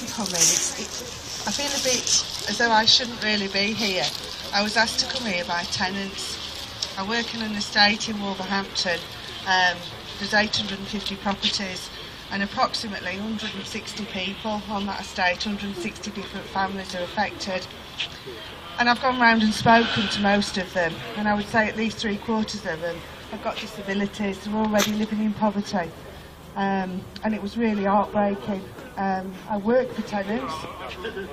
to come in. I feel a bit as though I shouldn't really be here. I was asked to come here by tenants. I work in an estate in Wolverhampton. There's 850 properties and approximately 160 people on that estate. 160 different families are affected. And I've gone round and spoken to most of them, and I would say at least 3/4 of them have got disabilities. They're already living in poverty. And it was really heartbreaking. I work for tenants,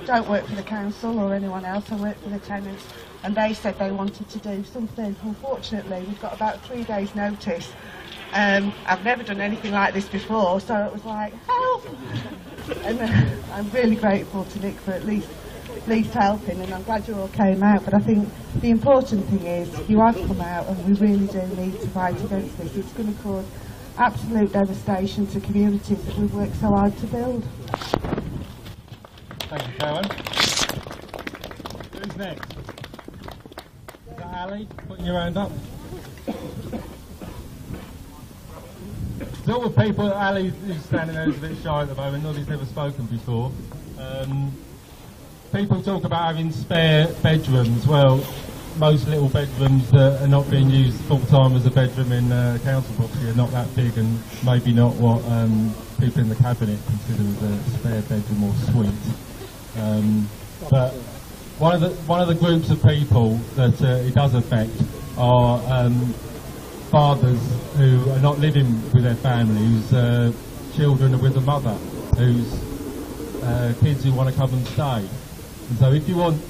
don't work for the council or anyone else, I work for the tenants, and they said they wanted to do something. Unfortunately, we've got about 3 days' notice. I've never done anything like this before, so it was like, help! And I'm really grateful to Nick for at least helping, and I'm glad you all came out. But I think the important thing is you have come out, and we really do need to fight against this. It's going to cause absolute devastation to communities that we've worked so hard to build. Thank you, Karen. Who's next? Is that Ali? Putting your hand up. So all the people, Ali is standing there, is a bit shy at the moment, nobody's never spoken before. People talk about having spare bedrooms. Well, most little bedrooms that are not being used full-time as a bedroom in council property are not that big, and maybe not what people in the cabinet consider as a spare bedroom or suite. But one of the groups of people that it does affect are fathers who are not living with their families, children are with a mother, whose kids who want to come and stay. And so if you want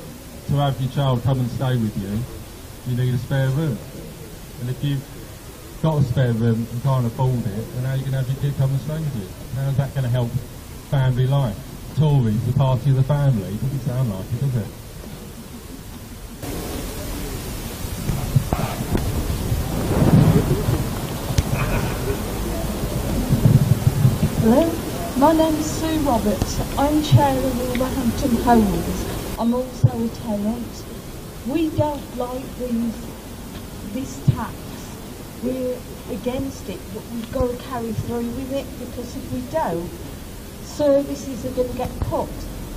to have your child come and stay with you, you need a spare room. And if you've got a spare room and can't afford it, then how are you going to have your kid come and stay with you? How is that going to help family life? Tories, the party of the family, it doesn't sound like it, does it? Hello, my name's Sue Roberts. I'm chair of Wolverhampton Homes. I'm also a tenant. We don't like this tax. We're against it, but we've got to carry through with it, because if we don't, services are going to get cut.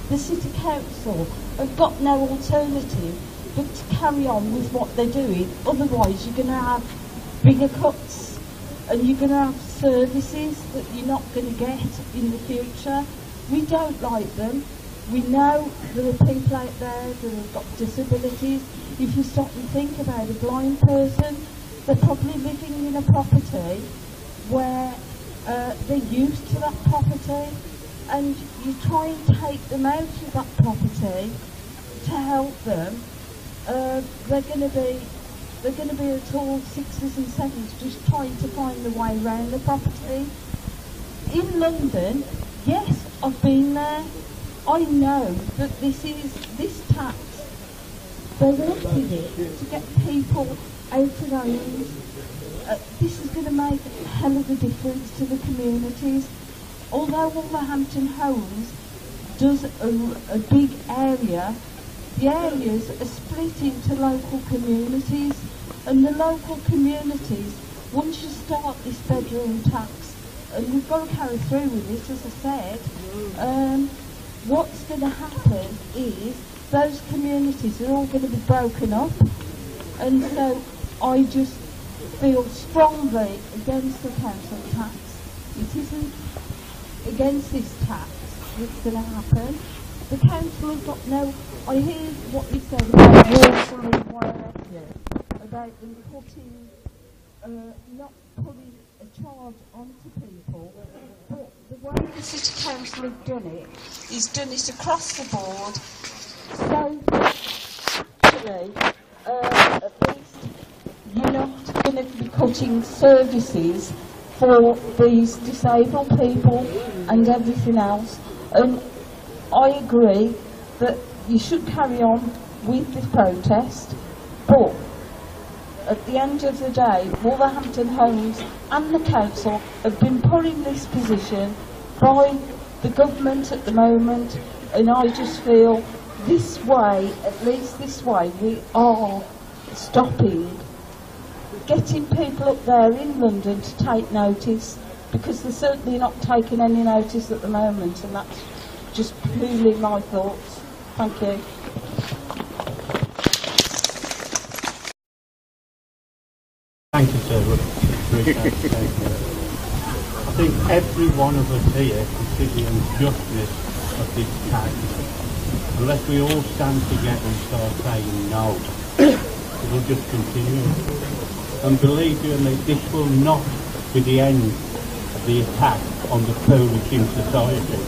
The City Council have got no alternative but to carry on with what they're doing. Otherwise, you're going to have bigger cuts, and you're going to have services that you're not going to get in the future. We don't like them. We know there are people out there that have got disabilities. If you stop and think about a blind person, they're probably living in a property where they're used to that property, and you try and take them out of that property to help them. They're going to be at all sixes and sevens, just trying to find the way around the property. In London, yes, I've been there. I know that this tax, they wanted it to get people out of homes. This is going to make a hell of a difference to the communities. Although Wolverhampton Homes does a big area, the areas are split into local communities, and the local communities, once you start this bedroom tax, and we've got to carry through with this, as I said, what's going to happen is those communities are all going to be broken up, and so I just feel strongly against the council tax. It isn't against this tax that's going to happen. The council have got no... I hear what you said about Walsall and whatever, about them not putting a charge onto people, but the way the City Council have done it is done it across the board, so actually, at least you're not going to be cutting services for these disabled people and everything else. And I agree that you should carry on with this protest, but at the end of the day, Wolverhampton Homes and the council have been put in this position by the government at the moment, and I just feel this way, at least this way, we are stopping getting people up there in London to take notice, because they're certainly not taking any notice at the moment, and that's just purely my thoughts. Thank you. Thank you, sir. I think every one of us here can see the injustice of this tax. Unless we all stand together and start saying no, it will just continue. And believe you me, this will not be the end of the attack on the poorest in society.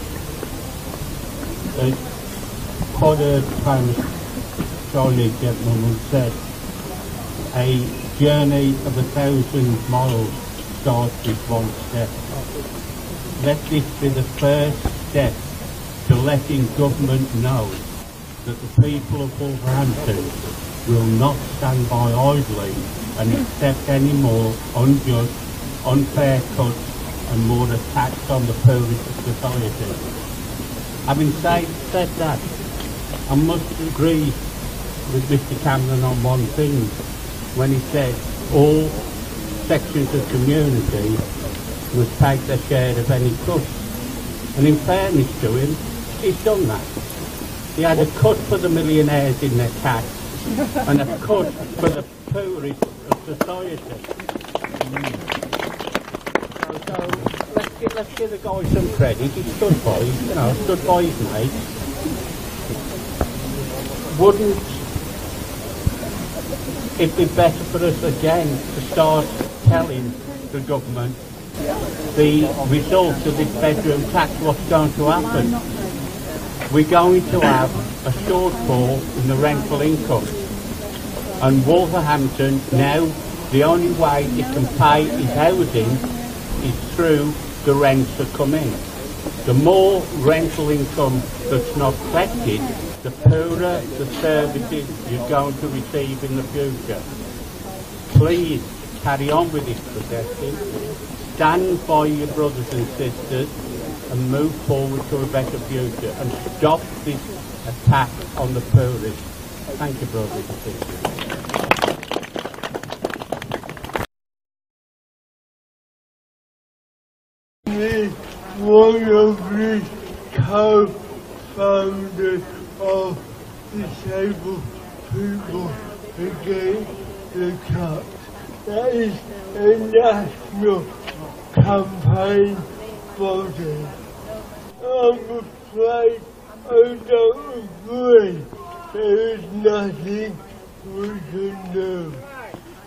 Quite a famous Chinese gentleman said, a journey of 1,000 miles starts with one step. Let this be the first step to letting government know that the people of Wolverhampton will not stand by idly and accept any more unjust, unfair cuts and more attacks on the poorest of society. Having said that, I must agree with Mr Cameron on one thing when he said all sections of community must take their share of any cut. And in fairness to him, he's done that. He had a cut for the millionaires in their tax and a cut for the poorest of society. So let's give the guy some credit. He stood by, stood by his mate. Wouldn't it be better for us again to start telling the government the results of this bedroom tax, what's going to happen? We're going to have a shortfall in the rental income. And Wolverhampton now, the only way it can pay its housing is through the rents that come in. The more rental income that's not collected, the poorer the services you're going to receive in the future. Please carry on with this protesting. Stand by your brothers and sisters and move forward to a better future and stop this attack on the poorest. Thank you, brothers and sisters. One of the co-founders of Disabled People Against the Cuts. That is a national campaign body. I'm afraid I don't agree. There is nothing we can do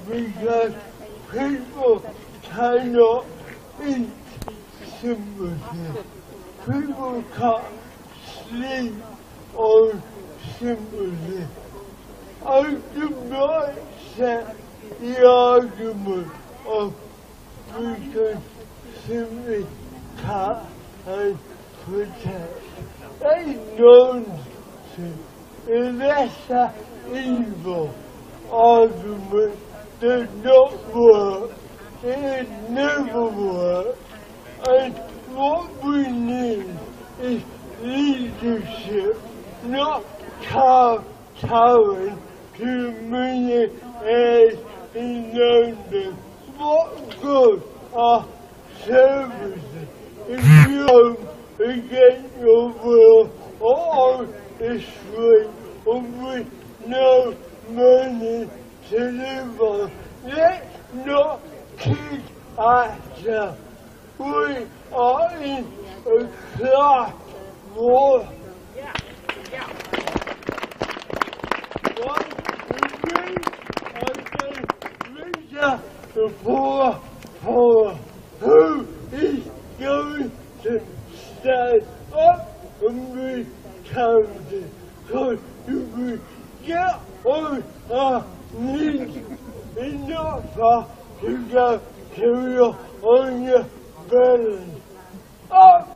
because people cannot eat sympathy. People can't sleep on sympathy. I do not accept the argument of we can simply cut and protect. That is nonsense. The lesser evil argument does not work. It has never worked. And what we need is leadership, not kowtowing to millionaires in London. What good are services if you home against your will or on the street or with no money to live on? Let's not kid ourselves. We are in a class war. One, the rich are getting richer, the poorer, poorer. Who is going to stand up and be counted? Because if we get on our knees, it's not far to go till you're on your belly. Up